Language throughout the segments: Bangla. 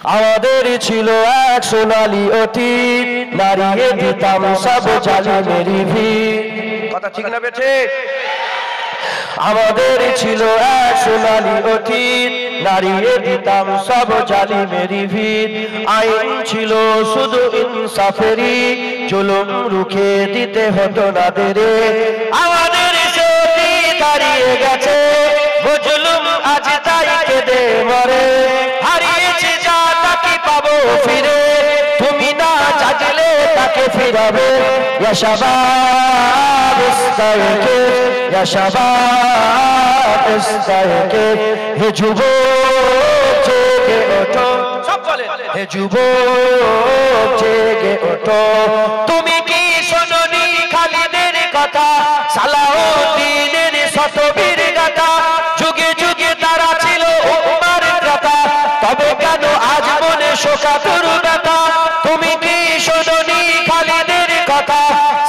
আমাদের ছিল এক সোনালী অতীত, নারিয়ে দিতাম সব জালিমেরই ভিড়। কথা ঠিক না বেঠে? আমাদের ছিল এক সোনালী অতীত, নারিয়ে দিতাম সব জালিমেরই ভিড়। আইন ছিল শুধু ইনসাফেরই, জুলুম রুখে দিতে হতো না দেরে। আমাদের সে অতীত হারিয়ে গেছে, জুলুম আজ তাই কেঁদে মরে। হারিয়েছে যা তাকে পাবো ফিরে, তুমি না জাগলে তাকে ফিরাবে। ইয়া শাবাব ইস্তাইকিজ, ইয়া শাবাব ইস্তাইকিজ, হে যুবক জেগে ওঠো। সব বলেন, হে যুবক জেগে ওঠো। তুমি কি শোনোনি খালিদের কথা, সালাউদ্দিনের শতবীর গাথা? যুগে যুগে তারা ছিল উম্মার ত্রাতা, তবে কেন আজ মনে শোকাতুর ব্যথা? তুমি কি শোনোনি খালিদের কথা,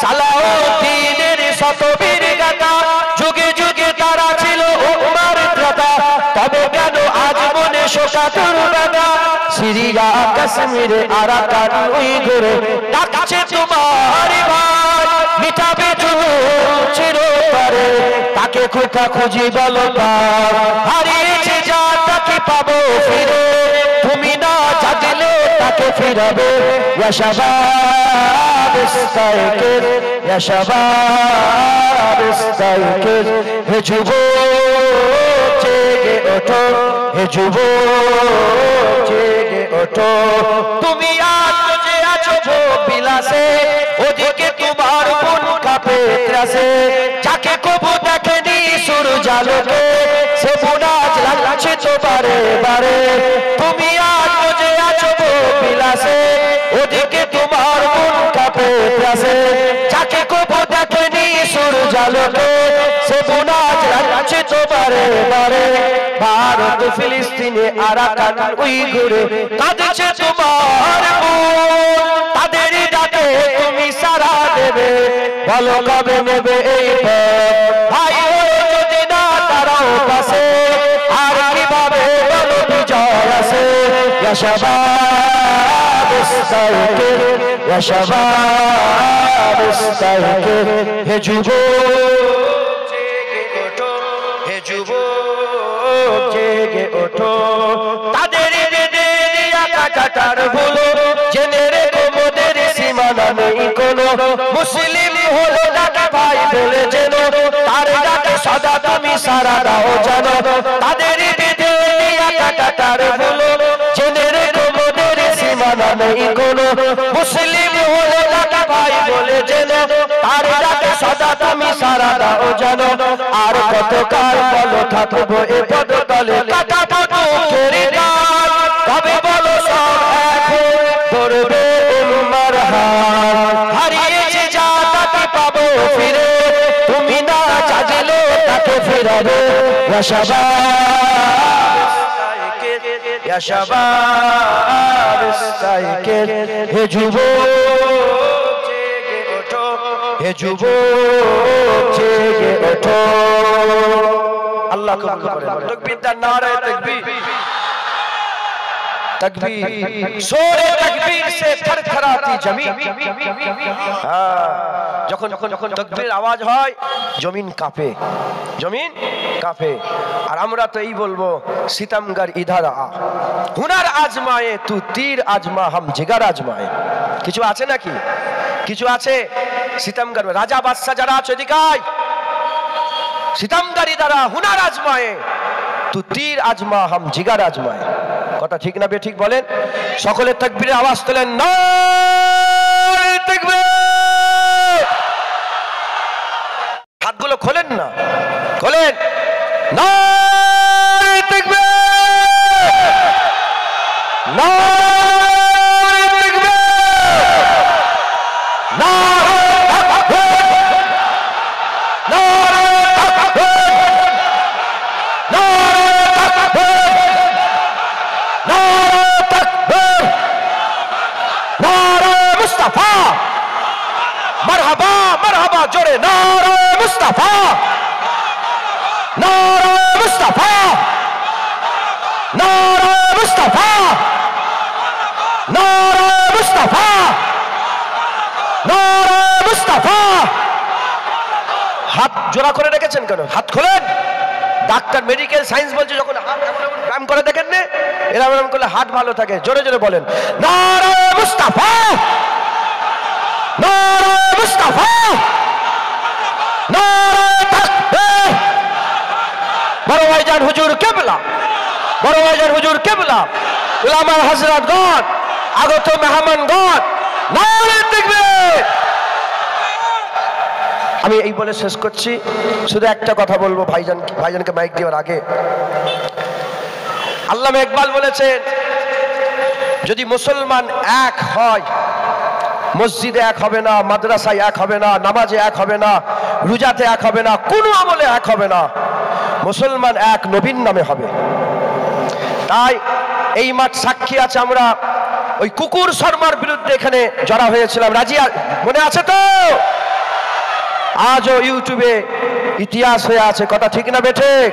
সালাউদ্দিনের শতবীর গাথা? যুগে যুগে তারা ছিল উম্মার ত্রাতা, তবে কেন আজ মনে শোকাতুর ব্যথা? সিরিয়া কাশ্মীরে আরাকান উইঘুরে ডাকছে তোমার ভাই, মিটাবে জুলুম চিরতরে, তাকে কোথা খুঁজি বলো পার। হারিয়েছে যা তাকে পাবো ফিরে, তুমি না জাগলে তাকে ফিরাবে। ইয়া শাবাব ইস্তাইকিজ, ইয়া শাবাব ইস্তাইকিজ, হে যুবক জেগে ওঠো, হে যুবক জেগে ওঠো। তুমি আজ যে আছো ভোগ বিলাসে, ওদিকে তোমার মন কাঁপে ত্রাসে। যাকে কবু দেখেনি সূর্যালোকে, সে বুনাজ লাগছে তো বারে বারে। তুমি আজ যে আছো ভোগ বিলাসে, ওদিকে তোমার মন কাঁপে ত্রাসে। যাকে কবু দেখেনি সূর্যালোকে, সে বুনাজ লাগছে তো বারে বারে। ভারত ফিলিস্তিনে আরাকান উইঘুরে কাঁদছে তোমার মন, তাদের ডাকে তুমি সাড়া দেবে, বলো কবে নেবে এই পথ? ভাই যদি না তারাও পাশে, আর কিভাবে বলো বিজয় আসে? ইয়া শাবাব ইস্তাইকিজ, ইয়া শাবাব ইস্তাইকিজ, হে যুবক জেগে ওঠো, হে যুবক জেগে ওঠো। তাদের বেঁধে দিয়া কাটাটার ভুলো, জেনে রেখো মোদের সীমানা নেই কোনো। মুসলিম হলো ডাকে ভাই বলে যেন, তার ডাকে সদা তুমি সারা দাও জানো। তাদের বেঁধে দিয়া কাটাটার ভুলো, জেনে রেখো মোদের সীমানা নেই কোনো। মুসলিম হলো ডাকে ভাই বলে যেন, তার ডাকে সদা তুমি সারা দাও জানো। আর কতকাল বলো থাকবো এ পদতলে, কাটাবো দুঃখের গান, কবে বলো সব এক হয়ে ধরবে উম্মার হাত। হারিয়েছে যা তাকে পাবো ফিরে, তুমি না জাগলে তাকে ফিরাবে। ইয়া শাবাব ইস্তাইকিজ, ইয়া শাবাব ইস্তাইকিজ, হে যুবক জেগে ওঠো, হে যুবক জেগে ওঠো। আল্লাহ কবুল করেন। তাকবীর দান, নারে তাকবীর, तकबीर, सोरे तकबीर से थरथराती जमीन। যখন যখন তাকবীর আওয়াজ হয় জমিন কাঁপে, জমিন কাঁপে। আর আমরা তো এই বলবো, সিতমগর ইধার আ, হুনার আজমায়ে তু তীর আজমা হাম জিগার আজমায়ে। কিছু আছে নাকি? কিছু আছে? সিতমগর রাজা বাদশা যারা আছে দিকায়, সিতমগর ইধার আ, হুনার আজমায়ে তু তীর আজমা হাম জিগার আজমায়ে। কথা ঠিক না বেঠিক বলেন? সকলের তাকবীরের আওয়াজ তোলেন, নারে তাকবীর। হাতগুলো খোলেন না, খোলেন, নারে তাকবীর, নারে তাকবীর, নারে তাকবীর, নারে তাকবীর, নারে তাকবীর, नारे तकबीर, नारे मुस्तफा, मरहबा मरहबा जोरे, नारे मुस्तफा, नारे मुस्तफा, नारे मुस्तफा, মুস্তাফা। হাত জোড়া করে রেখেছেন কেন? হাত খোলেন। ডাক্তার মেডিকেল সায়েন্স বলছে যখন হাত ব্যায়াম করে দেখেন না, এরকম এরকম করলে হাত ভালো থাকে। জোরে জোরে বলেন নারে মুস্তাফা, নারে মুস্তাফা, নারে তাকবীর। বড় ভাইজান হুজুর কিবলা, বড় ভাইজান হুজুর কিবলা, উলামা হযরতগণ, আগত মেহমানগণ, নারে তাকবীর। আমি এই বলে শেষ করছি। শুধু একটা কথা বলবো ভাইজানকে মাইক দেওয়ার আগে। আল্লামা ইকবাল বলেছেন, যদি মুসলমান এক হয়, মসজিদে এক হবে না, মাদ্রাসায় এক হবে না, নামাজে এক হবে না, রোজাতে এক হবে না, কোনো আমলে এক হবে না, মুসলমান এক নবীর নামে হবে। তাই এই মাঠ সাক্ষী আছে, আমরা ওই কুকুর শর্মার বিরুদ্ধে এখানে জড়া হয়েছিলাম, রাজিয়া মনে আছে তো? আজও ইউটিউবে ইতিহাস হয়ে আছে, কথা ঠিক না বেঠিক?